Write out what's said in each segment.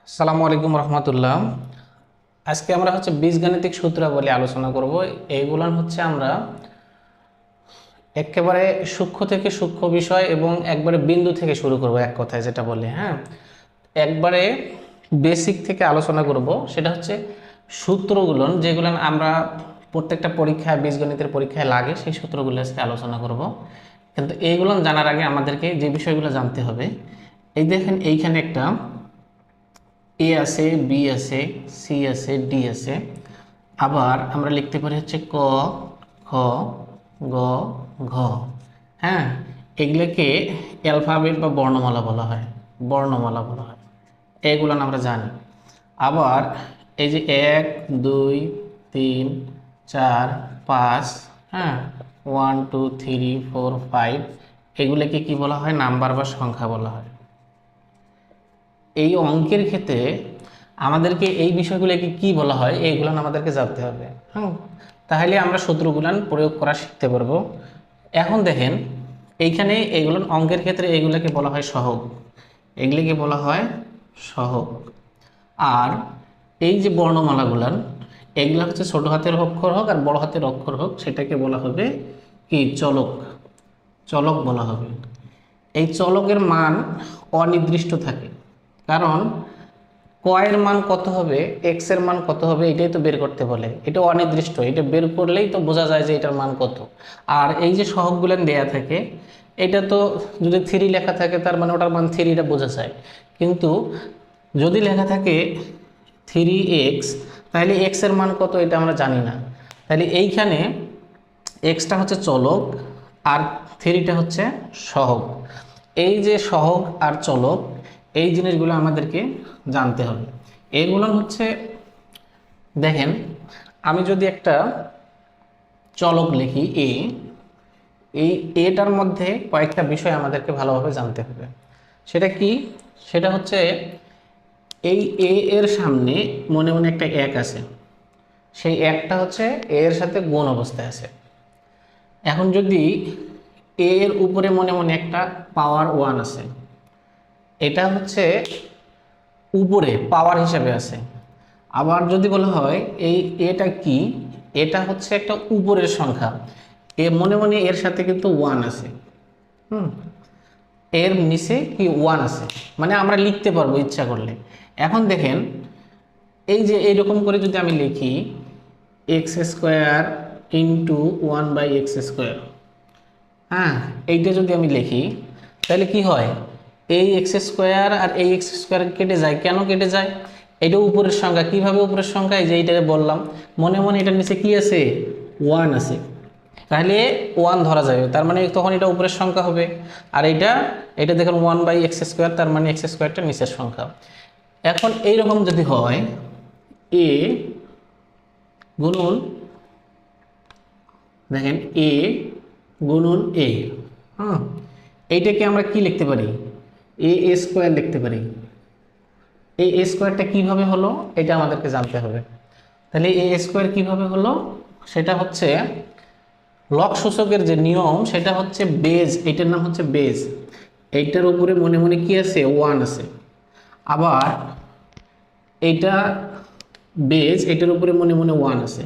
আসসালামু আলাইকুম রহমতুল্লাহ। আজকে আমরা বীজগাণিতিক সূত্রাবলী আলোচনা করব। এইগুলো আমরা একেবারে সূক্ষ্ম থেকে সূক্ষ্ম বিষয় এবং একবারে বিন্দু থেকে শুরু করব, এক কথায় যেটা বলে। হ্যাঁ, একবারে বেসিক থেকে আলোচনা করব। সেটা সূত্রগুলো যেগুলো আমরা প্রত্যেকটা পরীক্ষায়, বীজগণিতের পরীক্ষায় লাগে, সেই সূত্রগুলো আজকে আলোচনা করব। কিন্তু এইগুলো জানার আগে আমাদেরকে যে বিষয়গুলো জানতে হবে, এই দেখেন এইখানে একটা এ আছে, বি আছে, সি আছে, ডি আছে। আবার আমরা লিখতে পারি ক, খ, গ, ঘ। হ্যাঁ, এগুলোকে অ্যালফাবেট বা বর্ণমালা বলা হয়, বর্ণমালা বলা হয়। এগুলো আমরা জানি। আবার এই যে 1 2 3 4 5, হ্যাঁ, 1 2 3 4 5, এগুলোকে কি বলা হয়? নাম্বার বা সংখ্যা বলা হয়। এই অঙ্কের ক্ষেত্রে আমাদেরকে এই বিষয়গুলোকে কি বলা হয়, এইগুলো আমাদেরকে জানতে হবে। হ্যাঁ, তাহলে আমরা সূত্রগুলান প্রয়োগ করা শিখতে পারবো। এখন দেখেন, এইখানে এইগুলো অঙ্কের ক্ষেত্রে এইগুলোকে বলা হয় সহগ, এগুলিকে বলা হয় সহগ। আর এই যে বর্ণমালাগুলান, এগুলো ছোট হাতের অক্ষর হোক আর বড় হাতের অক্ষর হোক, সেটাকে বলা হবে কি? চলক। চলক বলা হবে। এই চলকের মান অনির্দিষ্ট থাকে, কারণ ক এর মান কত হবে, এক্স এর মান কত হবে, এটাই তো বের করতে বলে। এটা অনির্দিষ্ট, এটা বের করলেই তো বোঝা যায় যে এটার মান কত। আর এই যে সহগগুলো দেয়া থাকে, এটা তো যদি 3 লেখা থাকে, তার মানে ওটার মান 3, এটা বোঝা যায়। কিন্তু যদি লেখা থাকে 3x, তাহলে এক্স এর মান কত এটা আমরা জানি না। তাহলে এইখানে এক্সটা চলক আর 3টা সহগ। এই যে সহগ আর চলক, এই জিনিসগুলো আমাদেরকে জানতে হবে। এগুলো দেখেন, আমি যদি একটা চলক লিখি এ, এই এটার মধ্যে কয়েকটা বিষয় আমাদেরকে ভালোভাবে জানতে হবে। সেটা কি? সেটা এই এ এর সামনে মনে মনে একটা এক আছে, সেই একটা এ এর সাথে গুণ অবস্থায় আছে। এখন যদি এ এর উপরে মনে মনে একটা পাওয়ার 1 আছে, এটা উপরে পাওয়ার হিসেবে আছে। আবার যদি বলা হয় এই এটা কি, এটা একটা উপরের সংখ্যা, এ মনে মনে এর সাথে কিন্তু 1 আছে। এর নিচে কি 1 আছে, মানে আমরা লিখতে পারবো ইচ্ছা করলে। এখন দেখেন, এই যে এইরকম করে যদি আমি লিখি এক্স স্কোয়ার ইন্টু 1/x², হ্যাঁ, এইটা যদি আমি লিখি, তাহলে কি হয়? এই x² আর এই x² কেটে যায়। কেন কেটে যায়? এটা উপরের সংখ্যা। কিভাবে উপরের সংখ্যা? এই যে এইটাকে বললাম, মনে মনে এটার নিচে কি আছে? 1 আছে। তাহলে 1 ধরা যাবে, তার মানে তখন এটা উপরের সংখ্যা হবে। আর এটা এটা দেখুন 1/x², তার মানে x²টা নিচের সংখ্যা। এখন এইরকম যদি হয়, এ গুণন, দেখেন এ গুণন এ, হ্যাঁ, এইটাকে আমরা কি লিখতে পারি? a² লিখতে পারি। এই a² কিভাবে হলো, এটা আমাদেরকে জানতে হবে। তাহলে a² কিভাবে হলো, সেটা লগ সূচকের যে নিয়ম, সেটা বেজ, এটার নাম বেজ। এইটার উপরে মনে মনে কি আছে? 1 আছে। আবার এইটা বেজ, এটার উপরে মনে মনে 1 আছে।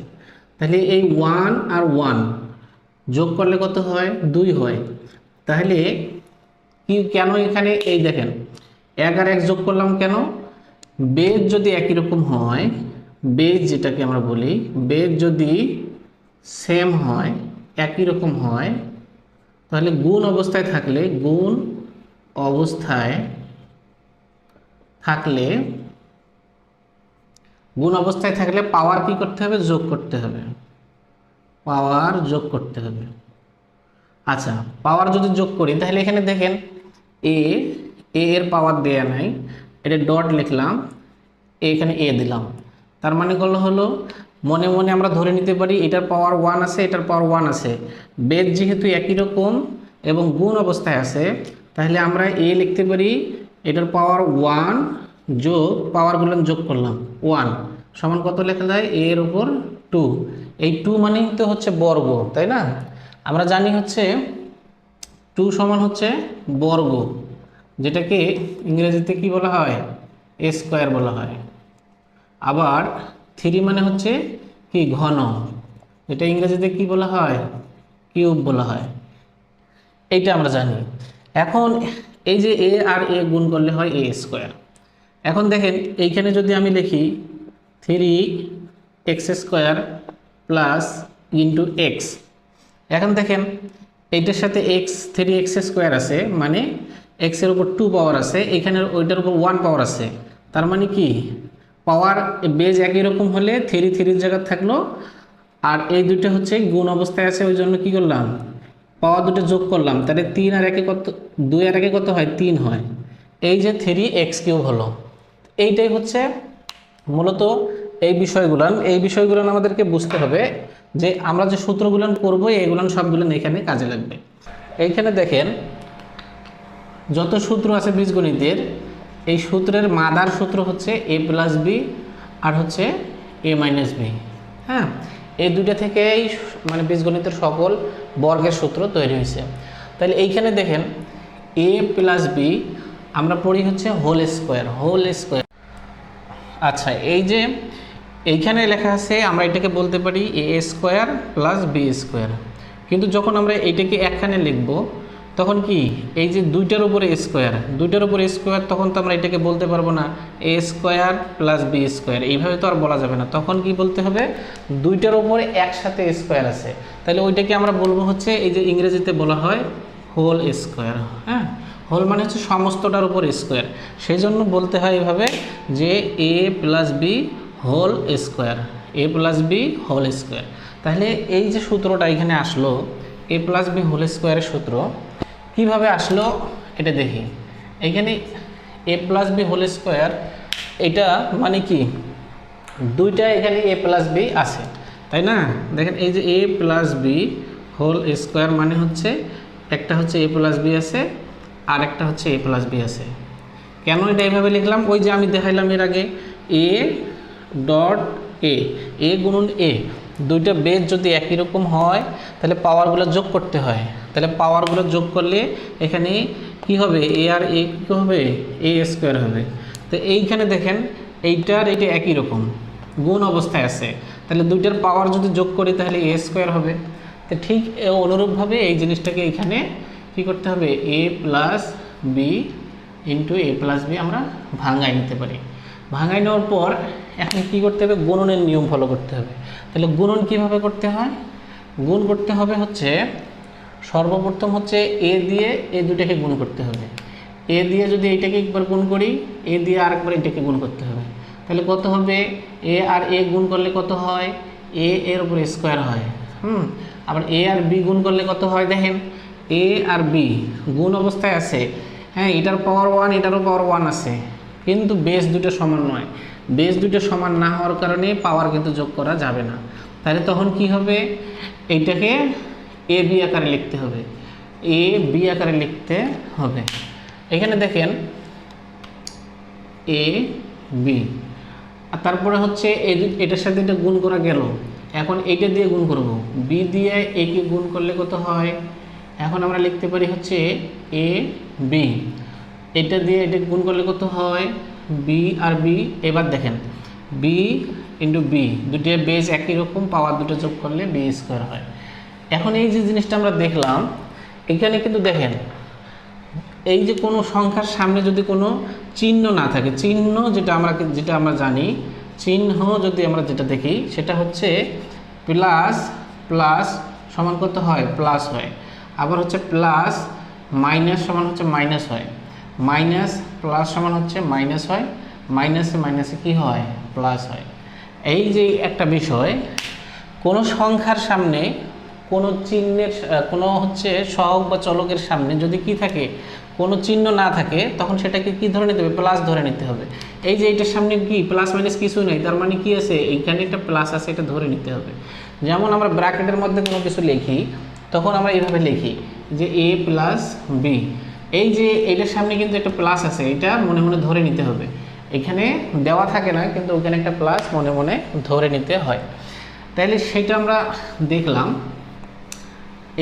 তাহলে এই 1 আর 1 যোগ করলে কত হয়? 2 হয়। তাহলে কি, কেন এখানে এই দেখেন 1 আর 1 যোগ করলাম কেন? বেজ যদি একই রকম হয়, বেজ যেটাকে আমরা বলি, বেজ যদি সেম হয়, একই রকম হয়, তাহলে গুণ অবস্থায় থাকলে, গুণ অবস্থায় থাকলে, গুণ অবস্থায় থাকলে পাওয়ার কি করতে হবে? যোগ করতে হবে। পাওয়ার যোগ করতে হবে। আচ্ছা, পাওয়ার যদি যোগ করি, তাহলে এখানে দেখেন এ এর পাওয়ার দেয়া নাই, এটা ডট লিখলাম, এখানে এ দিলাম। তার মানে হলো মনে মনে আমরা ধরে নিতে পারি এটার পাওয়ার 1 আছে, এটার পাওয়ার 1 আছে। বেদ যেহেতু একই রকম এবং গুণ অবস্থায় আছে, তাহলে আমরা এ লিখতে পারি এটার পাওয়ার 1 যোগ পাওয়ারগুলো যোগ করলাম 1 সমান কত লেখা যায়? এর উপর 2। এই 2 মানেই তো বর্গ, তাই না? আমরা জানি 2 সমান বর্গ, যেটাকে ইংরেজিতে কি বলা হয়? এ স্কোয়ার বলা হয়। আবার 3 মানে হচ্ছে কি ঘন, এটা ইংরেজিতে কি বলা হয়, কিউব বলা হয়, এইটা আমরা জানি। এখন এই যে এ আর এ গুণ করলে হয় এ স্কোয়ার। এখন দেখেন এইখানে যদি আমি লিখি 3x square plus into x, এখন দেখেন এইটার সাথে এক্স 3x স্কোয়ার আছে, মানে এক্সের উপর 2 পাওয়ার আছে, এখানের ওইটার উপর 1 পাওয়ার আছে, তার মানে কি পাওয়ার বেজ একই রকম হলে 3 3 জায়গা থাকলো, আর এই দুটো হচ্ছে গুণ অবস্থায় আছে, ওই জন্য কি করলাম পাওয়ার দুটো যোগ করলাম, তাহলে 3 আর 1 কত, 2 আর 1 কত হয় 3 হয়, এই যে 3x³ হলো। এইটাই হচ্ছে মূলত এই বিষয়গুলো আমাদেরকে বুঝতে হবে যে আমরা যে সূত্রগুলো করবো এইগুলো সবগুলো এখানে কাজে লাগবে। এইখানে দেখেন যত সূত্র আছে বীজগণিতের, এই সূত্রের মাদার সূত্র হচ্ছে a+b আর হচ্ছে a-b। হ্যাঁ, এই দুইটা থেকেই মানে বীজগণিতের সকল বর্গের সূত্র তৈরি হয়েছে। তাহলে এইখানে দেখেন a+b আমরা পড়ি হচ্ছে হোল স্কোয়ার। আচ্ছা, এই যে এইখানে লেখা আছে আমরা এটাকে বলতে পারি a square plus B square, কিন্তু যখন আমরা এইটাকে একখানে লিখব তখন কি এই যে দুইটার উপরে স্কোয়ার, তখন তো আমরা এটাকে বলতে পারবো না এ স্কোয়ার প্লাস বি স্কোয়ার, এইভাবে তো আর বলা যাবে না। তখন কি বলতে হবে দুইটার উপরে একসাথে স্কোয়ার আছে, তাহলে ওইটাকে আমরা বলবো হচ্ছে এই যে ইংরেজিতে বলা হয় হোল স্কোয়ার। হ্যাঁ, হোল মানে হচ্ছে সমস্তটার উপর স্কোয়ার, সেই জন্য বলতে হয় এভাবে যে a+b whole square, a+b whole square. তাহলে এই যে সূত্রটা এখানে আসলো a+b হোল স্কোয়ারের সূত্র কিভাবে আসলো এটা দেখি। এখানে a+b হোল স্কোয়ার, এটা মানে কি দুইটা এখানে a+b আছে, তাই না? দেখেন এই যে a+b হোল স্কোয়ার মানে হচ্ছে একটা হচ্ছে a+b আছে আর একটা হচ্ছে a+b আছে। কেন এটা এইভাবে লিখলাম, ওই যে আমি দেখাইলাম এর আগে a ডট এ গুণন এ, দুইটা বেজ যদি একই রকম হয় তাহলে পাওয়ারগুলো যোগ করতে হয়, তাহলে পাওয়ারগুলো যোগ করলে এখানে কি হবে এ আর এ কী হবে এ স্কোয়ার হবে। তো এইখানে দেখেন এইটার এটা একই রকম গুণ অবস্থায় আছে, তাহলে দুইটার পাওয়ার যদি যোগ করি তাহলে এ স্কোয়ার হবে। তো ঠিক অনুরূপভাবে এই জিনিসটাকে এখানে কি করতে হবে a+b ইন্টু a+b আমরা ভাঙাই নিতে পারি। ভাঙাই নেওয়ার পর এখন কি করতে হবে গুণনের নিয়ম ফলো করতে হবে। তাহলে গুণন কিভাবে করতে হয়, গুণ করতে হবে হচ্ছে সর্বপ্রথম হচ্ছে এ দিয়ে এই দুটাকে গুণ করতে হবে, এ দিয়ে যদি এইটাকে একবার গুণ করি এ দিয়ে আরেকবার এটাকে গুণ করতে হবে, তাহলে কত হবে এ আর এ গুণ করলে কত হয় এ এর উপর স্কোয়ার হয়। আবার এ আর বি গুণ করলে কত হয়, দেখেন এ আর বি গুণ অবস্থায় আছে, হ্যাঁ এটার পাওয়ার 1 এটারও পাওয়ার 1 আছে, কিন্তু বেস দুটো সমান নয়, বেস দুটো সমান না হওয়ার কারণে পাওয়ার কিন্তু যোগ করা যাবে না। তাহলে তখন কি হবে এইটাকে এ বি আকারে লিখতে হবে, এ বি আকারে লিখতে হবে। এখানে দেখেন এ বি, আর তারপরে হচ্ছে এটার সাথে এটা গুণ করা গেল, এখন এইটা দিয়ে গুণ করব, বি দিয়ে এ কে গুণ করলে কত হয়, এখন আমরা লিখতে পারি হচ্ছে এ বি, এটা দিয়ে এটা গুণ করলে কত হয় বি আর বি। এবার দেখেন বি ইন্টু বি, দুটো বেস একই রকম, পাওয়ার দুটো যোগ করলে বি স্কোয়ার হয়। এখন এই যে জিনিসটা আমরা দেখলাম এখানে কিন্তু দেখেন এই যে কোনো সংখ্যার সামনে যদি কোনো চিহ্ন না থাকে, চিহ্ন যেটা আমরা জানি, চিহ্ন যদি আমরা যেটা দেখি সেটা হচ্ছে প্লাস প্লাস সমান কত হয় প্লাস হয়, আবার হচ্ছে প্লাস মাইনাস সমান হচ্ছে মাইনাস হয়, মাইনাস প্লাস সমান হচ্ছে মাইনাস হয়, মাইনাসে মাইনাসে কি হয় প্লাস হয়। এই যে একটা বিষয় কোনো সংখ্যার সামনে কোনো চিহ্নের কোনো হচ্ছে সহগ বা চলকের সামনে যদি কি থাকে কোনো চিহ্ন না থাকে তখন সেটাকে কি ধরে নিতে হবে প্লাস ধরে নিতে হবে। এই যে এইটার সামনে কি প্লাস মাইনাস কিছু নেই, তার মানে কি আছে এইখানে একটা প্লাস আছে, এটা ধরে নিতে হবে। যেমন আমরা ব্র্যাকেটের মধ্যে কোনো কিছু লিখি তখন আমরা এইভাবে লিখি যে এ প্লাস বি, এই যে এইটার সামনে কিন্তু একটা প্লাস আছে, এটা মনে মনে ধরে নিতে হবে, এখানে দেওয়া থাকে না কিন্তু ওখানে একটা প্লাস মনে মনে ধরে নিতে হয়। তাইলে সেটা আমরা দেখলাম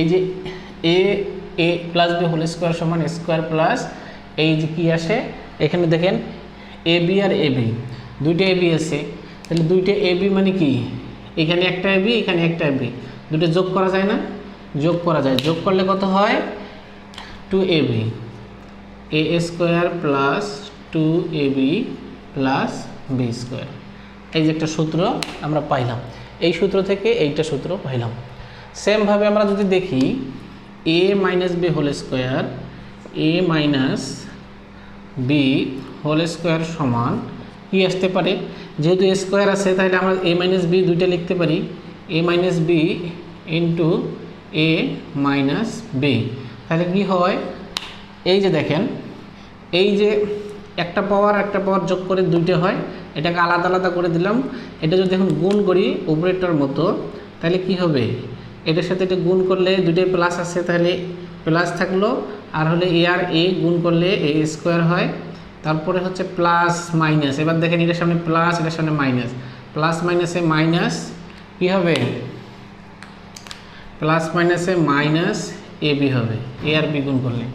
এই যে a plus B whole square সমান স্কোয়ার প্লাস এই যে কি আসে এখানে দেখেন A B R A B, দুইটা এ বি আছে, তাহলে দুইটা এ বি মানে কি, এখানে একটা এ বি এখানে একটা এ বি, দুটো যোগ করা যায় না, যোগ করা যায়, যোগ করলে কত হয় 2ab, a square plus 2ab plus B square. এই যে একটা সূত্র আমরা পাইলাম, এই সূত্র থেকে এইটা সূত্র পাইলাম। সেমভাবে আমরা যদি দেখি a minus B whole square, a minus B whole square সমান কি আসতে পারে, যেহেতু এ স্কোয়ার আছে তাহলে আমরা a মাইনাস বি দুইটা লিখতে পারি, a minus B into A minus B. তাহলে কি হয়, এই যে দেখেন, এই যে একটা পাওয়ার যোগ করে দুইটা হয়, এটাকে আলাদা আলাদা করে দিলাম। এটা যদি এখন গুণ করি উপরেরটার মতো, তাহলে কি হবে, এটার সাথে এটা গুণ করলে দুইটাই প্লাস আছে, তাহলে প্লাস থাকলো, আর হলে এ আর এ গুণ করলে এ স্কোয়ার হয়, তারপরে হচ্ছে প্লাস মাইনাস। এবার দেখেন এটার সামনে প্লাস এটার সামনে মাইনাস, প্লাস মাইনাসে মাইনাস কী হবে, প্লাস মাইনাসে মাইনাস এ বি হবে, এ আর বি গুণ করলে।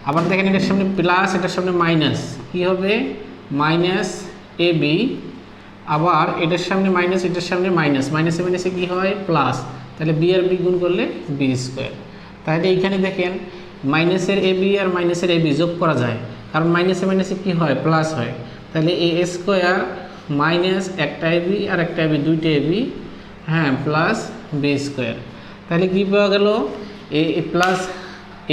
আবার দেখেন এটার সামনে প্লাস এটার সামনে মাইনাস, কি হবে মাইনাস এ বি, আবার এটার সামনে মাইনাস এটার সামনে মাইনাস, মাইনাসে মাইনাসে কী হয় প্লাস, তাহলে বি আর বি গুণ করলে বি স্কোয়ার। তাহলে এইখানে দেখেন মাইনাসের এ বি আর মাইনাসের এ বি যোগ করা যায়, কারণ মাইনাসে মাইনাসে কী হয় প্লাস হয়, তাহলে এ স্কোয়ার মাইনাস একটা এ বি আর একটা এ বি, দুইটা এ বি, হ্যাঁ, প্লাস বি স্কোয়ার। তাহলে কী পাওয়া গেল, এ plus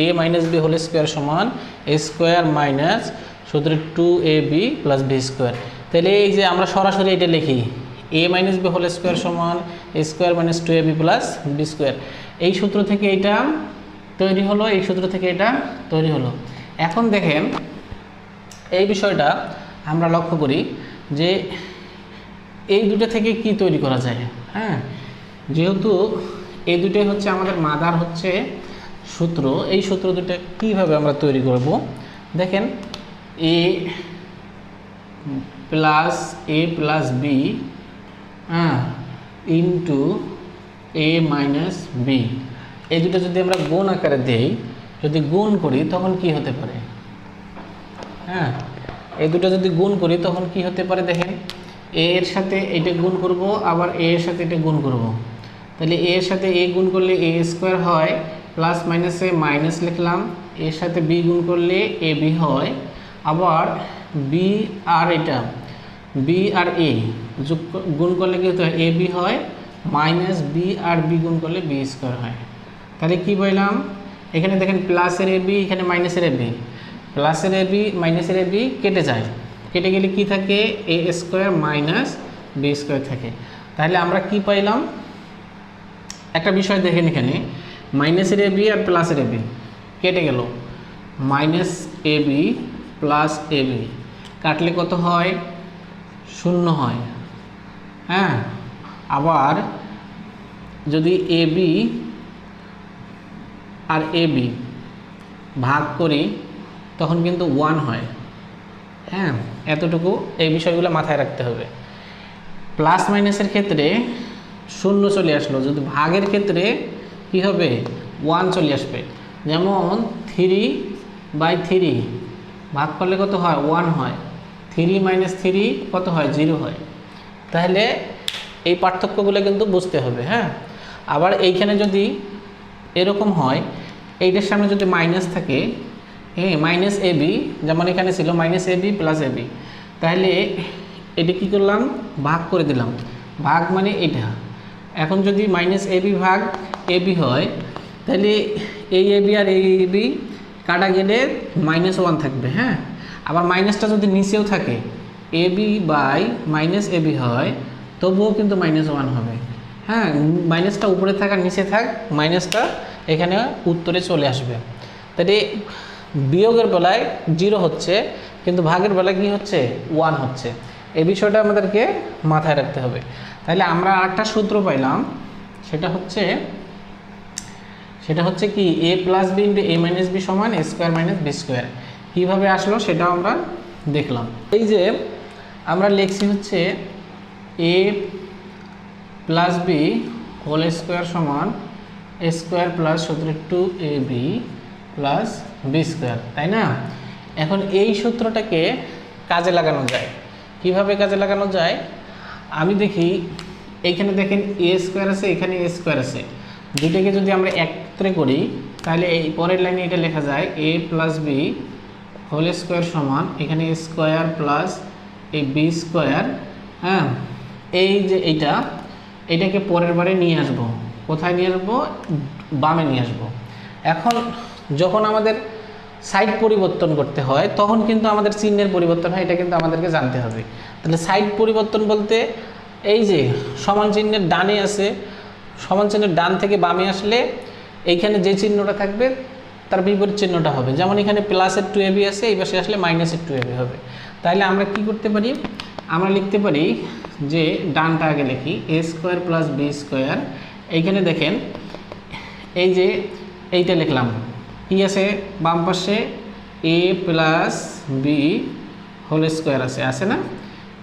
a minus B whole square সমান এ স্কোয়ার মাইনাস সূত্রে 2ab প্লাস বি স্কোয়ার। তাহলে এই যে আমরা সরাসরি এটা লিখি, A minus B whole square সমান এ square minus 2ab plus B square. এই সূত্র থেকে এটা তৈরি হলো, এই সূত্র থেকে এটা তৈরি হলো। এখন দেখেন এই বিষয়টা আমরা লক্ষ্য করি যে এই দুটো থেকে কি তৈরি করা যায়, হ্যাঁ, যেহেতু এই দুটোই হচ্ছে আমাদের মাদার হচ্ছে সূত্র, এই সূত্র দুটো কীভাবে আমরা তৈরি করব, দেখেন এ প্লাস বি হ্যাঁ ইন্টু এ মাইনাস বি, এই দুটো যদি আমরা গুণ আকারে দেই, যদি গুণ করি তখন কি হতে পারে, হ্যাঁ, এই দুটো যদি গুণ করি তখন কি হতে পারে, দেখেন এ এর সাথে এটা গুণ করব, আবার এ এর সাথে এটা গুণ করব, তাহলে এ এর সাথে এ গুণ করলে এ স্কোয়ার হয়, প্লাস মাইনাসে মাইনাস লিখলাম, এর সাথে বি গুণ করলে এ বি হয়, আবার বি আর এটা বি আর এ যোগ গুণ করলে কি হতে হয় এ বি হয়, মাইনাস বি আর বি গুণ করলে বি স্কোয়ার হয়। তাহলে কি বললাম, এখানে দেখেন প্লাসের এ বি এখানে মাইনাসের এ বি, প্লাসের এ বি মাইনাসের এ বি কেটে যায়, কেটে গেলে কি থাকে এ স্কোয়ার মাইনাস বি স্কোয়ার থাকে। তাহলে আমরা কি পাইলাম, একটা বিষয় দেখেন এখানে মাইনাসের এ বি আর প্লাসের এ বি কেটে গেল, minus A b plus a B কাটলে কত হয় 0 হয়, হ্যাঁ, আবার যদি A B R A B ভাগ করি তখন কিন্তু 1 হয়, হ্যাঁ, এতটুকু এই বিষয়গুলো মাথায় রাখতে হবে। প্লাস মাইনাসের ক্ষেত্রে 0 চলে আসলো, যদি ভাগের ক্ষেত্রে কি হবে 1 চলে আসবে, যেমন 3/3 ভাগ করলে কত হয় 1 হয়, 3 মাইনাস 3 কত হয় 0 হয়। তাহলে এই পার্থক্যগুলো কিন্তু বুঝতে হবে, হ্যাঁ। আবার এইখানে যদি এরকম হয়, এইটার সামনে যদি মাইনাস থাকে, হ্যাঁ, মাইনাস এ বি, যেমন এখানে ছিল minus A b plus a B, তাহলে এটা কী করলাম ভাগ করে দিলাম, ভাগ মানে এটা, এখন যদি মাইনাস এ বি ভাগ এ বি হয়, তাহলে এই এ বি আর এই এ বি কাটা গেলে -1 থাকবে, হ্যাঁ। আবার মাইনাসটা যদি নিচেও থাকে A B by minus A B হয়, তবুও কিন্তু -1 হবে, হ্যাঁ, মাইনাসটা উপরে থাক আর নিচে থাক, মাইনাসটা এখানে উত্তরে চলে আসবে। তাহলে বিয়োগের বেলায় 0 হচ্ছে, কিন্তু ভাগের বেলায় কি হচ্ছে 1 হচ্ছে, এই বিষয়টা আমাদেরকে মাথায় রাখতে হবে। তাহলে আমরা আরেকটা সূত্র পাইলাম, সেটা হচ্ছে কি a plus b into A minus B সমান এ স্কোয়ার মাইনাস বি স্কোয়ার। কীভাবে আসলো সেটাও আমরা দেখলাম। এই যে আমরা লিখছি হচ্ছে এ প্লাস বি হোল স্কোয়ার সমান এ square plus 2ab plus B square, তাই না। এখন এই সূত্রটাকে কাজে লাগানো যায়, কিভাবে কাজে লাগানো যায় আমি দেখি, এইখানে দেখেন এ স্কোয়ার আছে, এখানে এ স্কোয়ার আছে, দুইটাকে যদি আমরা একত্রে করি তাহলে এই পরের লাইনে এটা লেখা যায় a plus B whole square সমান এখানে এ স্কোয়ার প্লাস এই বি স্কোয়ার। হ্যাঁ, এই যে এইটাকে পরের বারে নিয়ে আসবো, কোথায় নিয়ে আসবো, বামে নিয়ে আসবো। এখন যখন আমাদের সাইড পরিবর্তন করতে হয় তখন কিন্তু আমাদের চিহ্নের পরিবর্তন হয়, এটা কিন্তু আমাদেরকে জানতে হবে। তাহলে সাইড পরিবর্তন বলতে এই যে সমান চিহ্নের ডানে আছে, সমান চিহ্নের ডান থেকে বামে আসলে এইখানে যে চিহ্নটা থাকবে তার বিপরীত চিহ্নটা হবে। যেমন এখানে প্লাসের 2ab আছে, এই পাশে আসলে মাইনাসের 2ab হবে। তাহলে আমরা কি করতে পারি, আমরা লিখতে পারি যে ডানটা আগে লিখি এ স্কোয়ার প্লাস বি স্কোয়ার। এইখানে দেখেন এই যে এইটা লিখলাম, কি আছে বাম পাশে এ প্লাস বি হোল স্কোয়ার আছে না,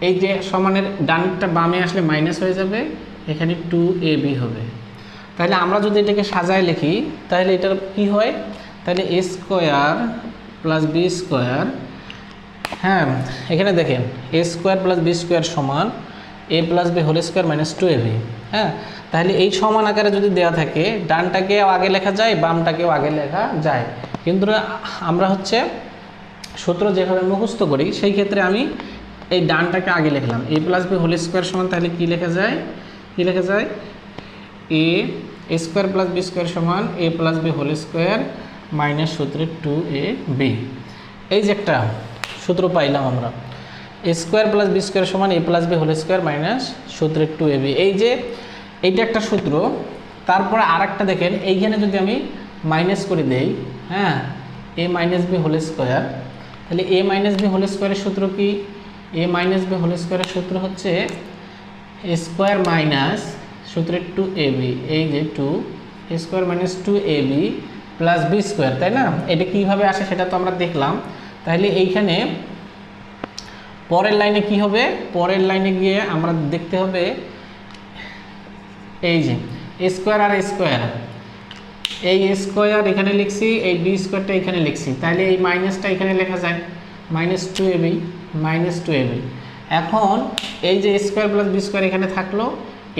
এই যে সমানের ডানটা বামে আসলে মাইনাস হয়ে যাবে, এখানে 2ab হবে। তাহলে আমরা যদি এটাকে সাজায় লিখি তাহলে এটার কি হয়, তাহলে A square plus B square, হ্যাঁ এখানে দেখেন এ স্কোয়ার প্লাস বি স্কোয়ার সমান এ plus B whole square minus 2ab। হ্যাঁ, তাহলে এই সমান আকারে যদি দেওয়া থাকে ডানটাকেও আগে লেখা যায় বামটাকেও আগে লেখা যায়, কিন্তু আমরা হচ্ছে সূত্র যেভাবে মুখস্থ করি সেই ক্ষেত্রে আমি এই ডানটাকে আগে লিখলাম এ প্লাস বি হোল স্কোয়ার সমান, তাহলে কি লেখা যায়, A square plus B square সমান এ plus B whole square minus সূত্রের 2ab। এই যে একটা সূত্র পাইলাম আমরা, A square plus B square সমান এ plus B whole square minus সূত্রের 2ab। এই যে এইটা একটা সূত্র। তারপরে আর একটা দেখেন এইখানে যদি আমি মাইনাস করে দেই, হ্যাঁ এ মাইনাস বি হোল স্কোয়ার, তাহলে এ মাইনাস বি হোল স্কোয়ারের সূত্র কি, এ মাইনাস বি হোল স্কোয়ারের সূত্র হচ্ছে এ স্কোয়ার মাইনাস সূত্রের 2ab, এই যে 2 a square minus 2ab plus B square, তাই না। এটা কীভাবে আসে সেটা তো আমরা দেখলাম। তাহলে এইখানে পরের লাইনে কি হবে, পরের লাইনে গিয়ে আমরা দেখতে হবে এই যে এ স্কোয়ার আর স্কোয়ার, এই স্কোয়ার এখানে লিখছি, এই বি স্কোয়ারটা এখানে লিখছি, তাহলে এই মাইনাসটা এখানে লেখা যায় মাইনাস 2ab। এখন এই যে স্কোয়ার প্লাস বি স্কোয়ার এখানে থাকলো,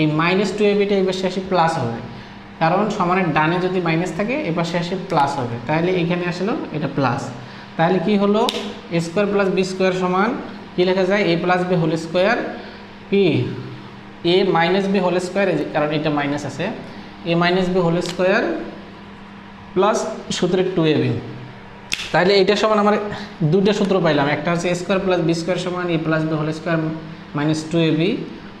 এই মাইনাস 2abটা এই পাশে আসে প্লাস হবে, কারণ সমানের ডানে যদি মাইনাস থাকে এ পাশে আসে প্লাস হবে, তাহলে এখানে আসলো এটা প্লাস। তাহলে কি হলো, a square plus B square সমান কি লেখা যায়, a plus B whole square কি a minus B whole square, কারণ এটা মাইনাস আছে, a minus B whole square plus সূত্রের 2ab। তাহলে এইটা সমান আমার দুইটা সূত্র পাইলাম, একটা হচ্ছে a square plus B square সমান এ plus B whole square minus 2ab,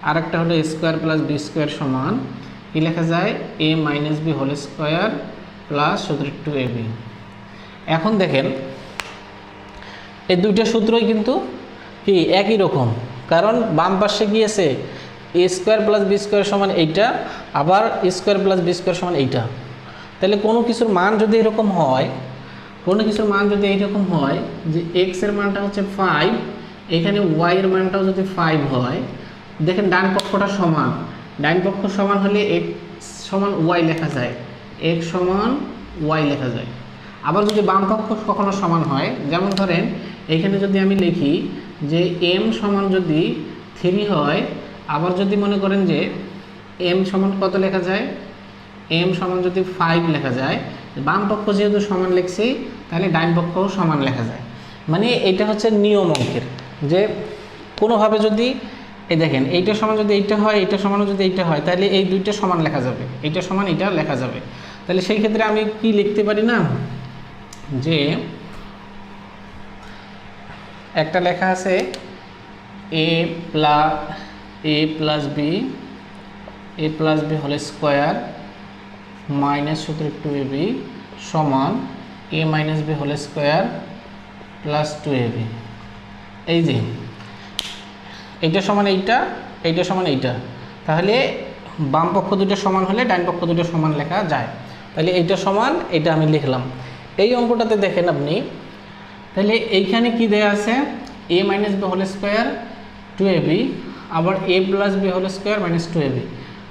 আর একটা হলো a square plus B square সমান কি লেখা যায়, a minus B whole square plus সূত্রের 2ab। এখন দেখেন এই দুইটা সূত্রই কিন্তু কি একই রকম, কারণ বাম পাশে গিয়েছে এ স্কোয়ার প্লাস বি স্কোয়ার সমান এইটা, আবার a square plus B square সমান এইটা। তাহলে কোনো কিছুর মান যদি এরকম হয়, যে এক্স এর মানটা হচ্ছে 5, এখানে ওয়াই এর মানটাও যদি 5 হয়, দেখেন ডান পক্ষটা সমান, ডান পক্ষ সমান হলে এক্স সমান ওয়াই লেখা যায়, এক্স সমান ওয়াই লেখা যায়। আবার যদি বাম পক্ষ কখনো সমান হয়, যেমন ধরেন এখানে যদি আমি লিখি যে এম সমান যদি 3 হয়, আবার যদি মনে করেন যে এম সমান কত লেখা যায়, এম সমান যদি 5 লেখা যায়, বাম পক্ষ যেহেতু সমান লিখছি তাহলে ডান পক্ষও সমান লেখা যায়। মানে এটা হচ্ছে নিয়ম অঙ্কের, যে কোনোভাবে যদি এই দেখেন এইটা সমান যদি এইটা হয়, এইটা সমানও যদি এইটা হয়, তাহলে এই দুইটা সমান লেখা যাবে, এইটা সমান এইটা লেখা যাবে। তাহলে সেই ক্ষেত্রে আমি কি লিখতে পারি না, যে একটা লেখা আছে a plus B whole square minus সূত্রের 2ab সমান a minus B whole square plus 2ab। এই যে এইটা সমান এইটা, এইটা সমান এইটা, তাহলে বাম পক্ষ দুটো সমান হলে ডান পক্ষ দুটো সমান লেখা যায়। তাহলে এইটা সমান, এটা আমি লিখলাম। এই অঙ্কটাতে দেখেন আপনি, তাহলে এইখানে কি দেয়া আছে, a minus B whole square 2ab, আবার a plus B whole square minus 2ab।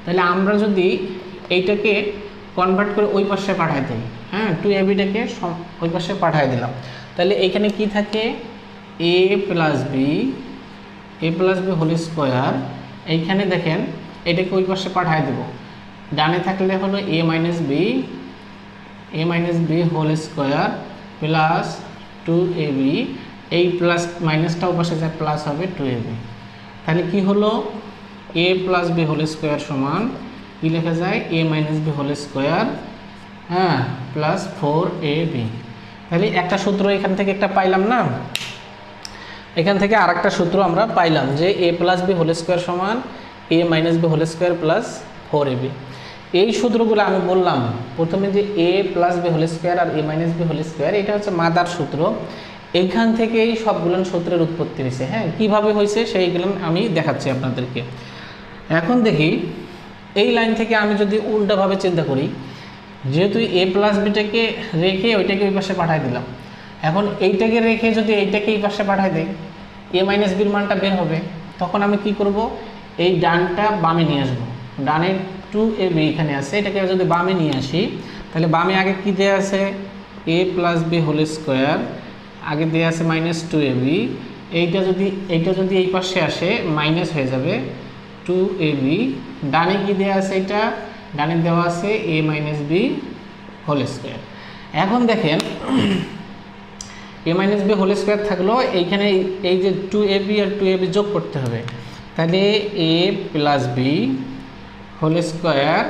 তাহলে আমরা যদি এইটাকে কনভার্ট করে ওই পাশে পাঠাই দিই, হ্যাঁ 2abটাকে ওই পাশে পাঠাই দিলাম, তাহলে এইখানে কি থাকে, a plus B A plus B whole square, এইখানে দেখেন এটাকে ওই পাশে পাঠিয়ে দেব, ডানে থাকলে হলো a minus B whole square plus 2ab, এই প্লাস মাইনাসটা ওপাশে যা প্লাস হবে 2ab। তাহলে কি হলো, a plus B whole square সমান কি লেখা যায়, a minus B whole square, হ্যাঁ, প্লাস 4ab। তাহলে একটা সূত্র এখান থেকে একটা পাইলাম না, এখান থেকে আর একটা সূত্র আমরা পাইলাম যে a plus B whole square সমান a minus B whole square plus 4ab। এই সূত্রগুলো আমি বললাম প্রথমে যে a plus B whole square আর a minus B whole square, এটা হচ্ছে মাদার সূত্র। এইখান থেকেই সবগুলো সূত্রের উৎপত্তি হয়েছে। হ্যাঁ, কীভাবে হয়েছে সেইগুলো আমি দেখাচ্ছি আপনাদেরকে। এখন দেখি এই লাইন থেকে আমি যদি উল্টাভাবে চিন্তা করি, যেহেতু এ প্লাস বিটাকে রেখে ওইটাকে ওই পাশে পাঠিয়ে দিলাম, এখন এইটাকে রেখে যদি এইটাকে এই পাশে পাঠিয়ে দিই, এ মাইনাস বির মানটা বের হবে। তখন আমি কি করব, এই ডানটা বামে নিয়ে আসবো, ডানে 2ab এখানে আছে, এটাকে যদি বামে নিয়ে আসি, তাহলে বামে আগে কি দেওয়া আছে, a plus B whole square, আগে দেওয়া আছে মাইনাস 2ab, এইটা যদি এই পাশে আসে মাইনাস হয়ে যাবে 2ab। ডানে কি দেওয়া আছে, এটা ডানে দেওয়া আছে a minus B whole square. এখন দেখেন এ মাইনাস বি হোল স্কোয়ার থাকলো, এইখানে এই যে 2ab আর 2ab যোগ করতে হবে। তাহলে a plus B whole square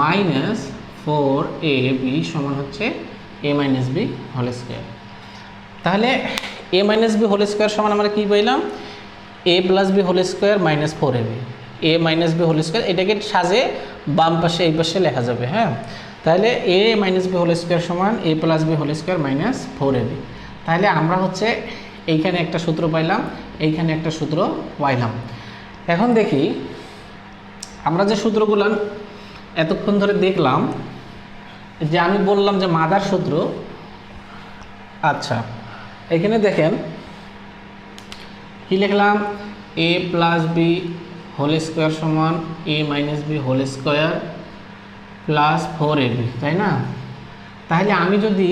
minus 4ab সমান হচ্ছে a minus B whole square. তাহলে a minus B whole square সমান আমরা কী পাইলাম, a plus B whole square minus 4ab, a minus B whole square, এটাকে সাজে বাম পাশে এই পাশে লেখা যাবে। হ্যাঁ, তাহলে a minus B whole square সমান এ plus B whole square minus 4ab। তাহলে আমরা হচ্ছে এইখানে একটা সূত্র পাইলাম, এইখানে একটা সূত্র পাইলাম। এখন দেখি আমরা যে সূত্রগুলো এতক্ষণ ধরে দেখলাম, যে আমি বললাম যে মাদার সূত্র। আচ্ছা, এখানে দেখেন কি লিখলাম, এ প্লাস বি হোল স্কোয়ার সমান a minus B whole square plus 4ab, তাই না? তাহলে আমি যদি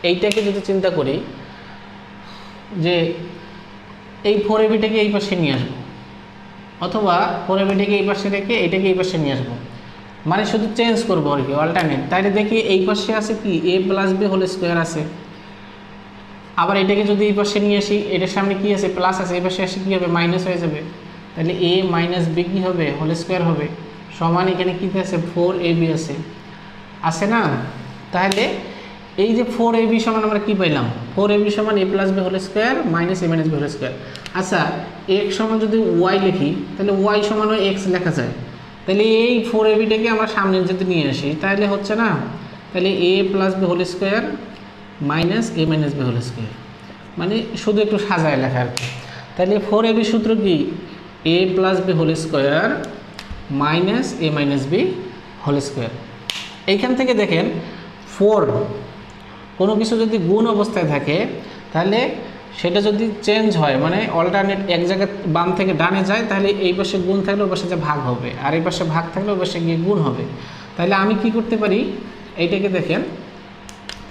এইটাকে যদি চিন্তা করি যে এই 4abটাকে এই পাশে নিয়ে আসবো, অথবা 4abটাকে এই পাশে রেখে এটাকে এই পাশে নিয়ে আসবো, মানে শুধু চেঞ্জ করবো আর কি, অল্টারনেট। তাহলে দেখি এই পাশে আছে কি a plus B whole square আছে, আবার এটাকে যদি এই পাশে নিয়ে আসি, এটার সামনে কি আছে, প্লাস আছে, এই পাশে আসে কী হবে, মাইনাস হয়ে যাবে। তাহলে এ মাইনাস বি কী হবে, হোল স্কোয়ার হবে, সমান এখানে কী আছে, 4ab আছে না? তাহলে এই যে 4ab সমান আমরা কী পাইলাম, 4ab সমান এ plus B whole square minus a minus B whole square. আচ্ছা, এক্স সমান যদি ওয়াই লিখি, তাহলে ওয়াই সমানও এক্স লেখা যায়। তাহলে এই 4abটাকে আমরা সামনে যদি নিয়ে আসি, তাহলে হচ্ছে না, তাহলে a plus B whole square minus a minus B whole square, মানে শুধু একটু সাজায় লেখা আর কি। তাহলে 4ab সূত্র কি, a plus B whole square minus a minus B whole square. এইখান থেকে দেখেন 4 কোনো কিছু যদি গুণ অবস্থায় থাকে, তাহলে সেটা যদি চেঞ্জ হয়, মানে অল্টারনেট এক জায়গায় বাম থেকে ডানে যায়, তাহলে এই পাশে গুণ থাকলে ওই পাশে যে ভাগ হবে, আর এই পাশে ভাগ থাকলে ওই পাশে গিয়ে গুণ হবে। তাহলে আমি কি করতে পারি, এইটাকে দেখেন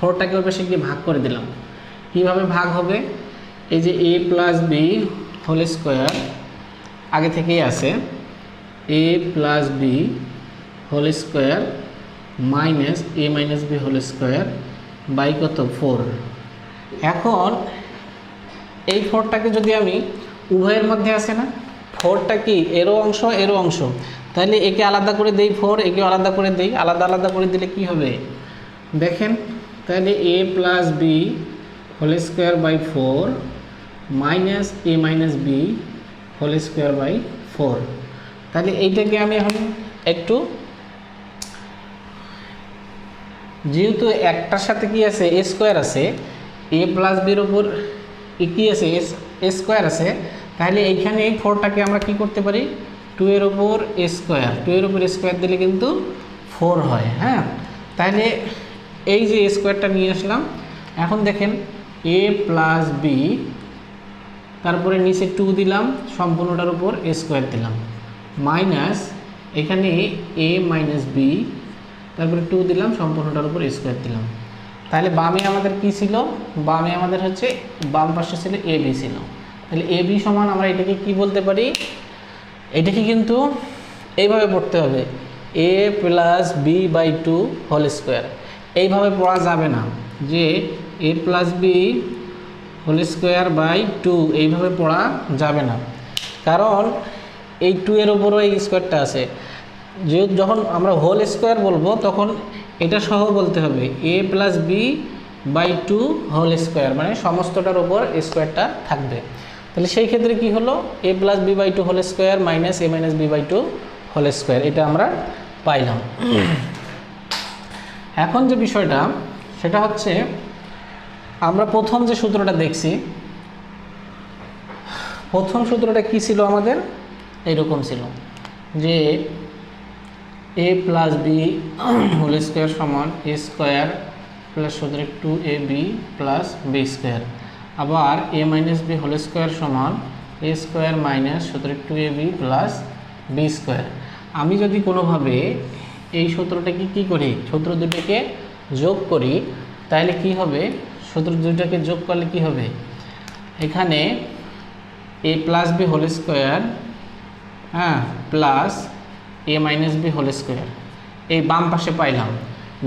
4টাকে ওই পাশে গিয়ে ভাগ করে দিলাম। কীভাবে ভাগ হবে, এই যে a plus B whole square আগে থেকেই আছে, a plus B whole square minus a minus B whole square by কত 4। এখন এই 4টাকে যদি আমি উভয়ের মধ্যে আছে না, 4টা কি এরও অংশ এরও অংশ, তাহলে একে আলাদা করে দেই 4, একে আলাদা করে দেই, আলাদা আলাদা করে দিলে কি হবে দেখেন, তাহলে a plus B whole square by 4 minus a minus B whole square by 4। তাহলে এইটাকে আমি এখন একটু, যেহেতু একটার সাথে কি আছে এ স্কোয়ার আছে, এ প্লাস বির ওপর কী আছে এ স্কোয়ার আছে, তাহলে এইখানে এই 4টাকে আমরা কি করতে পারি, 2 এর ওপর এ স্কোয়ার, 2 এর ওপর স্কোয়ার দিলে কিন্তু 4 হয়। হ্যাঁ, তাহলে এই যে স্কোয়ারটা নিয়ে আসলাম। এখন দেখেন এ প্লাস বি, তারপরে নিচে 2 দিলাম, সম্পূর্ণটার উপর এ স্কোয়ার দিলাম, মাইনাস এখানে এ মাইনাস বি, তারপরে 2 দিলাম, সম্পূর্ণটার উপর এ স্কোয়ার দিলাম। তাহলে বামে আমাদের কি ছিল, বামে আমাদের হচ্ছে বাম পাশে ছিল এ বি ছিল, তাহলে এ বি সমান আমরা এটাকে কি বলতে পারি, এটাকে কিন্তু এইভাবে পড়তে হবে, a plus b by two whole square. এইভাবে পড়া যাবে না যে a plus B whole square by two, এইভাবে পড়া যাবে না, কারণ এই টু এর উপরও এই স্কোয়ারটা আছে। যখন আমরা হোল স্কোয়ার বলবো তখন এটা সহ বলতে হবে a plus b by two whole square, মানে সমস্তটার উপর স্কোয়ারটা থাকবে। তাহলে সেই ক্ষেত্রে কি হলো, a plus b by two whole square minus a minus b by two whole square, এটা আমরা পাইলাম। এখন যে বিষয়টা সেটা হচ্ছে, আমরা প্রথম যে সূত্রটা দেখছি, প্রথম সূত্রটা কি ছিল আমাদের, এইরকম ছিল যে a plus B whole square সমান এ স্কোয়ার প্লাস সূত্রে টু এ বি প্লাস বি স্কোয়ার, আবার এ মাইনাস বি হোল স্কোয়ার সমান এ স্কোয়ার মাইনাস সূত্রে টু এ বি প্লাস বি স্কোয়ার। আমি যদি কোনোভাবে এই সূত্রটাকে কি করি, সূত্র দুটোকে যোগ করি, তাহলে কি হবে, সূত্র দুটোকে যোগ করলে কি হবে, এখানে এ প্লাস বি হোল স্কোয়ার হ্যাঁ plus a minus B whole square, এই বাম পাশে পাইলাম।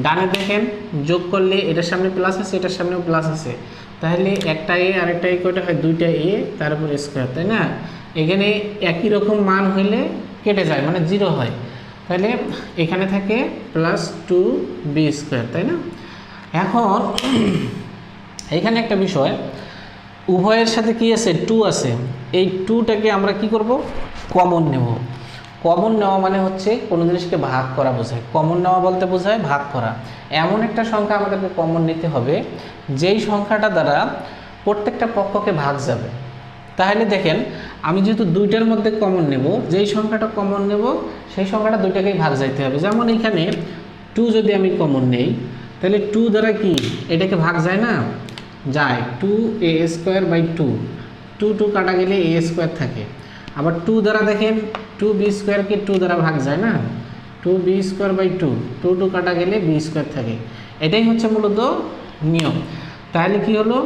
ডানে দেখেন যোগ করলে এটার সামনে প্লাস আছে, এটার সামনেও প্লাস আছে, তাহলে একটা এ আর একটা এ কয়টা হয়, দুইটা এ তার উপর স্কোয়ার, তাই না? এখানে একই রকম মান হইলে কেটে যায়, মানে জিরো হয়, তাহলে এখানে থাকে প্লাস টু বি স্কোয়ার, তাই না? এখন এখানে একটা বিষয়, উভয়ের সাথে কি আছে, টু আছে, এই টুটাকে আমরা কি করব, কমন নেব। কমন নেওয়া মানে হচ্ছে কোনো জিনিসকে ভাগ করা বোঝায়, কমন নেওয়া বলতে বোঝায় ভাগ করা। এমন একটা সংখ্যা আমাদেরকে কমন নিতে হবে যেই সংখ্যাটা দ্বারা প্রত্যেকটা পক্ষকে ভাগ যাবে। তাহলে দেখেন, আমি যেহেতু দুইটার মধ্যে কমন নেব, যেই সংখ্যাটা কমন নেব সেই সংখ্যাটা দুইটাকেই ভাগ যাইতে হবে। যেমন এখানে টু যদি আমি কমন নেই, তাহলে টু দ্বারা কি এটাকে ভাগ যায় না, যায়, two A square by two, two two কাটা গেলে এ স্কোয়ার থাকে। আবার টু দ্বারা দেখেন টু বি স্কোয়ারকে টু দ্বারা ভাগ যায় না, two B square by two, two two কাটা গেলে বি স্কোয়ার থাকে। এটাই হচ্ছে মূলত নিয়ম। তাহলে কি হলো,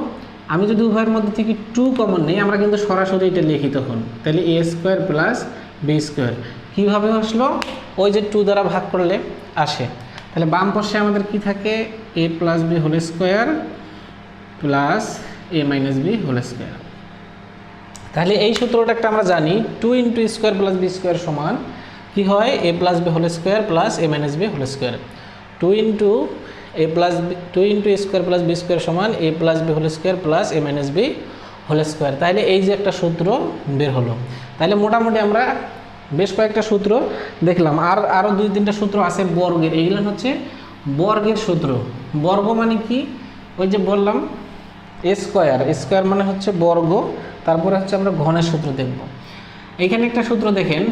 আমি যদি উভয়ের মধ্যে থেকে টু কমন নেই, আমরা কিন্তু সরাসরি এটা লিখি তখন, তাহলে A square plus B square. কীভাবে আসলো, ওই যে টু দ্বারা ভাগ করলে আসে। তাহলে বাম পাশে আমাদের কি থাকে, a plus B whole square plus a minus B whole square. তাহলে এই সূত্রটা একটা আমরা জানি, two into square plus B square সমান কি হয়, a plus B whole square plus a minus B whole square. Two into square plus B square সমান এ plus B whole square plus a minus B whole square. তাহলে এই যে একটা সূত্র বের হলো। তাহলে মোটামুটি আমরা বেশ কয়েকটা সূত্র দেখলাম, আরও দুই তিনটা সূত্র আছে বর্গের, এইগুলো হচ্ছে বর্গের সূত্র। বর্গ মানে কি, ওই যে বললাম স্কোয়ার, স্কোয়ার মানে হচ্ছে বর্গ, তারপরে হচ্ছে আমরা ঘনের সূত্র দেখব। এখানে একটা সূত্র দেখেন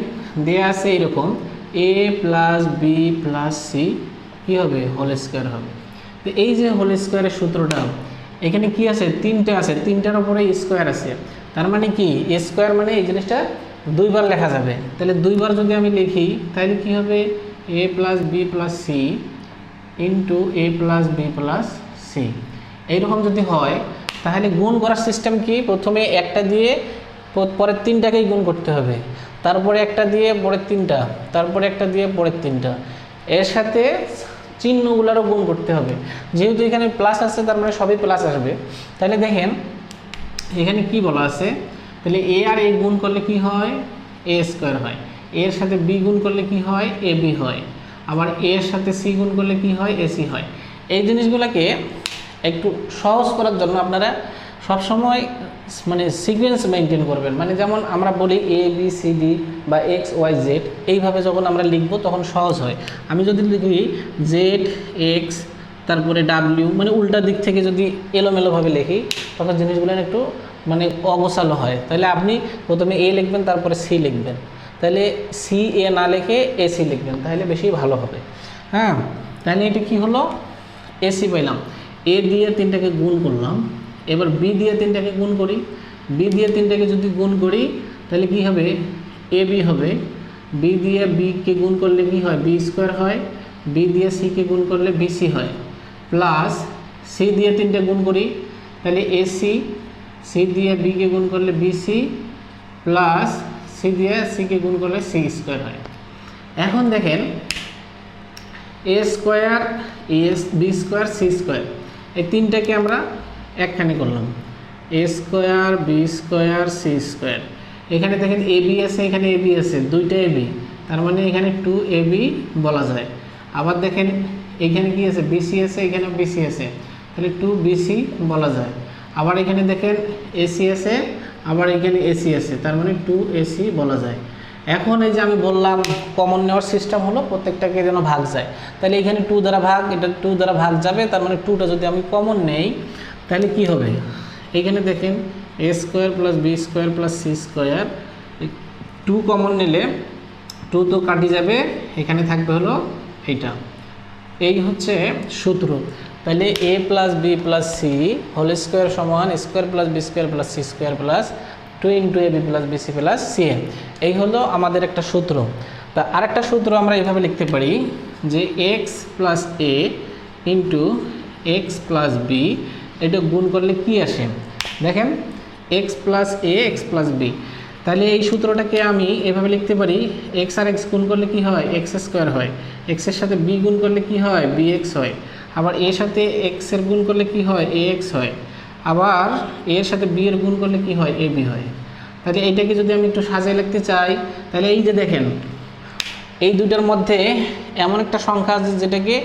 দেয়া আছে এইরকম, এ প্লাস বি প্লাস সি কী হবে, হোল স্কোয়ার হবে। তো এই যে হোল স্কোয়ারের সূত্রটা, এখানে কি আছে, তিনটে আছে, তিনটার উপরে স্কোয়ার আছে, তার মানে কি স্কোয়ার মানে এই জিনিসটা দুইবার লেখা যাবে। তাহলে দুইবার যদি আমি লিখি তাহলে কি হবে, a plus b plus c into a plus b plus c. এইরকম যদি হয় তাহলে গুণ করার সিস্টেম কি, প্রথমে একটা দিয়ে পরের তিনটাকেই গুণ করতে হবে, তারপরে একটা দিয়ে পরের তিনটা, তারপরে একটা দিয়ে পরের তিনটা, এর সাথে চিহ্নগুলোরও গুণ করতে হবে। যেহেতু এখানে প্লাস আছে তার মানে সবই প্লাস আসবে। তাহলে দেখেন এখানে কি বলা আছে, তাহলে এ আর এ গুণ করলে কি হয়, এ স্কোয়ার হয়, এর সাথে বি গুণ করলে কি হয়, এ বি হয়, আবার এর সাথে সি গুণ করলে কি হয়, এ সি হয়। এই জিনিসগুলোকে একটু সহজ করার জন্য আপনারা সবসময় মানে সিকোয়েন্স মেনটেন করবেন। মানে যেমন আমরা বলি এ বি সি ডি বা এক্স ওয়াই জেড, এইভাবে যখন আমরা লিখবো তখন সহজ হয়। আমি যদি লিখি জেড এক্স তারপরে ডাব্লিউ, মানে উল্টা দিক থেকে যদি এলোমেলোভাবে লিখি তখন জিনিসগুলো একটু মানে অগোছালো হয়। তাহলে আপনি প্রথমে এ লিখবেন তারপরে সি লিখবেন, তাহলে সি এ না লিখে এ সি লিখবেন, তাহলে বেশি ভালো হবে। হ্যাঁ, তাহলে এটা কি হলো, এসি পাইলাম। এ দিয়ে তিনটাকে গুণ করলাম, এবার বি দিয়ে তিনটাকে গুণ করি, বি দিয়ে তিনটাকে যদি গুণ করি তাহলে কি হবে, এ বি হবে, বি দিয়ে বিকে গুণ করলে কি হয়, বি স্কোয়ার হয়, বি দিয়ে সিকে গুণ করলে বিসি হয়, প্লাস সি দিয়ে তিনটে গুণ করি তাহলে এসি সি দিয়ে বিকে গুণ করলে বিসি প্লাস সি দিয়ে সিকে গুণ করলে সি স্কোয়ার হয়। এখন দেখেন এ square b square c square এই তিনটাকে আমরা একখানে করলাম, a square b square c square. এখানে দেখেন এ বি আছে, এখানে এ বি আছে, দুইটা এ বি, তার মানে এখানে 2ab বলা যায়। আবার দেখেন এখানে কি আছে, বিসি আছে, এখানে বিসি আছে, তাহলে 2bc বলা যায়। আবার এখানে দেখেন এসি আছে, আবার এখানে এসি আছে, তার মানে 2ac বলা যায়। এখন এই যে আমি বললাম কমন নেওয়ার সিস্টেম হলো প্রত্যেকটাকে যেন ভাগ যায়, তাহলে এখানে 2 দ্বারা ভাগ, এটা 2 দ্বারা ভাগ যাবে, তার মানে 2টা যদি আমি কমন নেই তাহলে কি হবে, এখানে দেখেন এ square plus B square plus c square, 2 common নিলে 2 তো কাটি যাবে, এখানে থাকবে হলো এইটা। এই হচ্ছে সূত্র। তাহলে a plus b plus c whole square সমান square plus B square plus c square plus 2 into a b plus b c plus c a. এই হলো আমাদের একটা সূত্র। তা আরেকটা সূত্র আমরা এইভাবে লিখতে পারি যে x plus a into x plus B, এটা গুণ করলে কি আসে দেখেন, এক্স প্লাস এ এক্স প্লাস বি। তাহলে এই সূত্রটাকে আমি এভাবে লিখতে পারি, এক্স আর এক্স গুণ করলে কি হয়, এক্স স্কোয়ার হয়, এক্সের সাথে বি গুণ করলে কি হয়, বি এক্স হয়, আবার এর সাথে এক্সের গুণ করলে কি হয়, এ এক্স হয়, আবার এর সাথে বি এর গুণ করলে কি হয়, এ বি হয়। তাহলে এইটাকে যদি আমি একটু সাজিয়ে লিখতে চাই, তাহলে এই যে দেখেন এই দুইটার মধ্যে এমন একটা সংখ্যা আছে যেটাকে,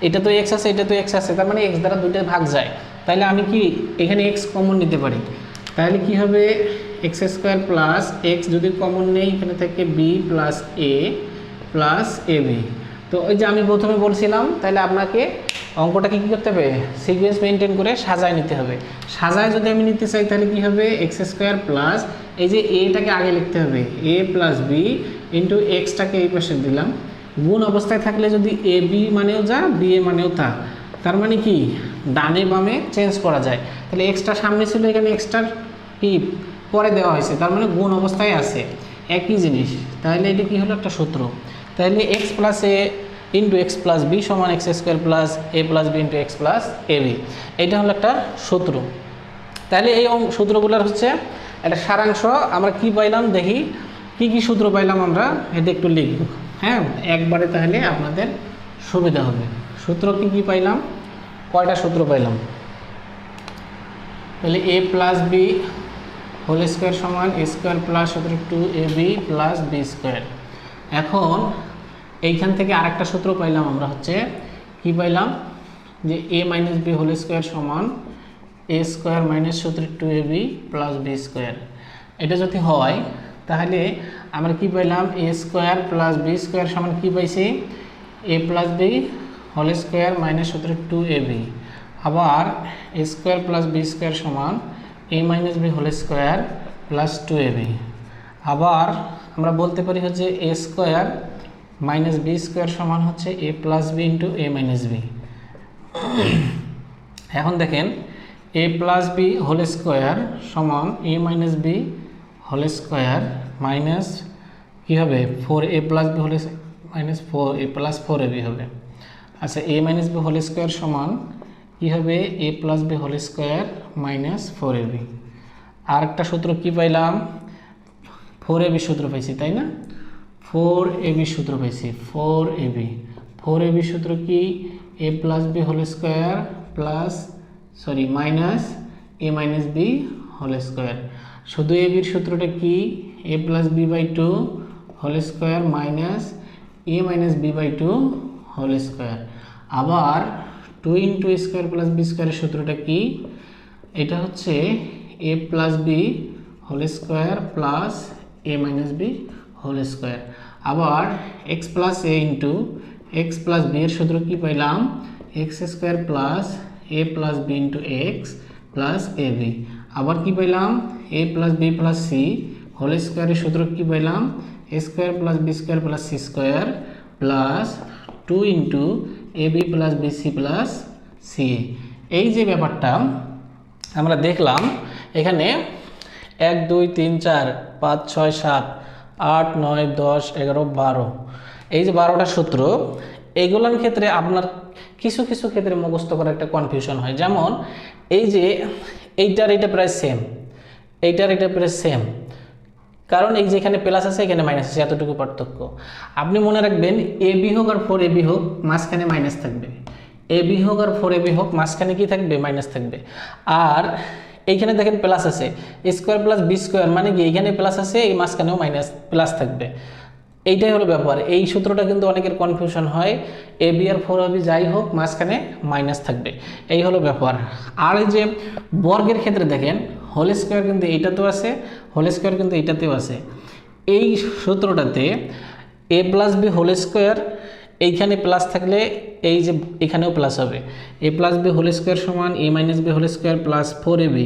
এটা তো এক্স আছে, এটা তো এক্স আছে, তার মানে এক্স দ্বারা দুইটা ভাগ যায়। তাহলে আমি কি এখানে এক্স কমন নিতে পারি, তাহলে কি হবে এক্স স্কোয়ার প্লাস এক্স যদি কমন নেই এখানে থেকে B plus a plus a B. তো ওই যে আমি প্রথমে বলছিলাম, তাহলে আপনাকে অঙ্কটাকে কী করতে হবে, সিকোয়েন্স মেনটেন করে সাজায় নিতে হবে। সাজায় যদি আমি নিতে চাই তাহলে কি হবে, এক্স স্কোয়ার প্লাস এই যে এটাকে আগে লিখতে হবে, এ প্লাস বি ইন্টু এক্সটাকে এই পাশে দিলাম, গুণ অবস্থায় থাকলে যদি এ বি মানেও যা বি এ মানেও তা, তার মানে কি ডানে বামে চেঞ্জ করা যায়। তাহলে এক্সটা সামনে ছিল, এখানে এক্সটার কি পরে দেওয়া হয়েছে, তার মানে গুণ অবস্থায় আছে, একই জিনিস। তাহলে এটা কি হলো একটা সূত্র। তাহলে x plus a into x plus b সমান x square plus a plus b into x plus a b, এইটা হলো একটা সূত্র। তাহলে এই সূত্রগুলোর হচ্ছে একটা সারাংশ। আমরা কি পাইলাম দেখি, কি কি সূত্র পাইলাম আমরা, এটা একটু লিখব, হ্যাঁ একবারে, তাহলে আপনাদের সুবিধা হবে। সূত্র কি কি পাইলাম, কয়টা সূত্র পাইলাম, তাহলে a plus B whole square সমান এ square plus 2ab plus B square. এখন এইখান থেকে আরেকটা সূত্র পাইলাম আমরা, হচ্ছে কি পাইলাম, যে a minus B whole square সমান এ square minus 2ab plus B square. এটা যদি হয় তাহলে আমরা কি পাইলাম, a square plus B square সমান কি পাইছি, a plus B whole square minus 2ab, আবার a square plus B square সমান a minus B whole square plus 2ab। আবার আমরা বলতে পারি হচ্ছে a square minus b square সমান হচ্ছে এ plus b into A minus b. এখন দেখেন a plus B whole square সমান a minus B whole square minus কী হবে 4a plus B whole minus 4a plus 4ab হবে। আচ্ছা a minus B whole square সমান কী হবে, a plus B whole square minus 4ab। আর একটা সূত্র কি পাইলাম, 4ab সূত্র পাইছি তাই না, 4ab সূত্র পাইছি, 4ab সূত্র কি, a plus B whole square plus minus a minus B whole square. শুধু এ বির সূত্রটা কি, a plus b by 2 whole square minus a minus b by 2 whole square. আবার 2 into a square plus b স্কোয়ারের সূত্রটা কি, এটা হচ্ছে এ plus B whole square plus a minus B whole square. আবার x plus a into x plus b এর সূত্র কি পাইলাম, x square plus a plus b into x plus a b. আবার কি পাইলাম, a plus b plus c whole স্কোয়ারের সূত্র কি পাইলাম, a square plus B square plus c square plus 2 into a b plus b c plus c. এই যে ব্যাপারটা আমরা দেখলাম, এখানে 1 2 3 4 5 6 7 8 9 10 11 12, এই যে 12টা সূত্র, এইগুলোর ক্ষেত্রে আপনার কিছু কিছু ক্ষেত্রে মুখস্থ করার একটা কনফিউশন হয়। যেমন এই যে এইটার এটা প্রায় সেম, এইটার এটা প্রায় সেম, কারণ এই যে এখানে প্লাস আছে এখানে মাইনাস আছে, এতটুকু পার্থক্য। আপনি মনে রাখবেন এ বি হোক আর 4ab হোক মাঝখানে মাইনাস থাকবে, এ বি হোক আর 4ab হোক মাঝখানে কি থাকবে, মাইনাস থাকবে। আর এইখানে দেখেন প্লাস আছে, এ স্কোয়ার প্লাস বি স্কোয়ার মানে কি এইখানে প্লাস আছে এই মাঝখানেও মাইনাস প্লাস থাকবে। এইটাই হলো ব্যাপার। এই সূত্রটা কিন্তু অনেকের কনফিউশন হয়, এ বি আর 4ab যাই হোক মাঝখানে মাইনাস থাকবে, এই হলো ব্যাপার। আর এই যে বর্গের ক্ষেত্রে দেখেন হোল স্কোয়ার কিন্তু এইটাতেও আছে, হোল স্কোয়ার কিন্তু এইটাতেও আছে। এই সূত্রটাতে a plus B whole square এইখানে প্লাস থাকলে এই যে এখানেও প্লাস হবে, a plus B whole square সমান a minus B whole square plus 4ab,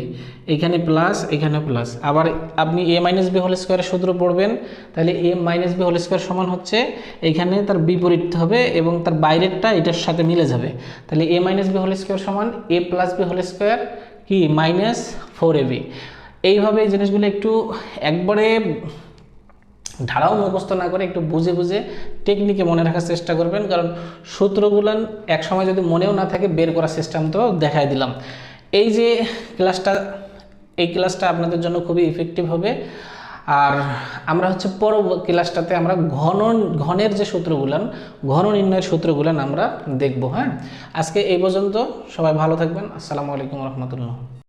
এখানে প্লাস এখানেও প্লাস। আবার আপনি এ মাইনাস বি হোল স্কোয়ারের সূত্র পড়বেন, তাহলে a minus B whole square সমান হচ্ছে এইখানে তার বিপরীত হবে এবং তার বাইরেরটা এটার সাথে মিলে যাবে। তাহলে a minus B whole square সমান এ প্লাস বি হোল স্কোয়ার কি মাইনাস 4ab। এইভাবে এই জিনিসগুলো একটু একবারে ধারাও মুখস্থ না করে একটু বুঝে বুঝে টেকনিকে মনে রাখার চেষ্টা করবেন, কারণ সূত্রগুলান এক সময় যদি মনেও না থাকে বের করার সিস্টেম তো দেখাই দিলাম। এই যে ক্লাসটা, এই ক্লাসটা আপনাদের জন্য খুবই ইফেক্টিভ হবে। আর আমরা হচ্ছে পরবর্তী ক্লাসটাতে আমরা ঘনের যে সূত্রগুলান, ঘন নির্ণয়ের সূত্রগুলান আমরা দেখব। হ্যাঁ, আজকে এই পর্যন্ত, সবাই ভালো থাকবেন। আসসালামু আলাইকুম রহমতুল্লাহ।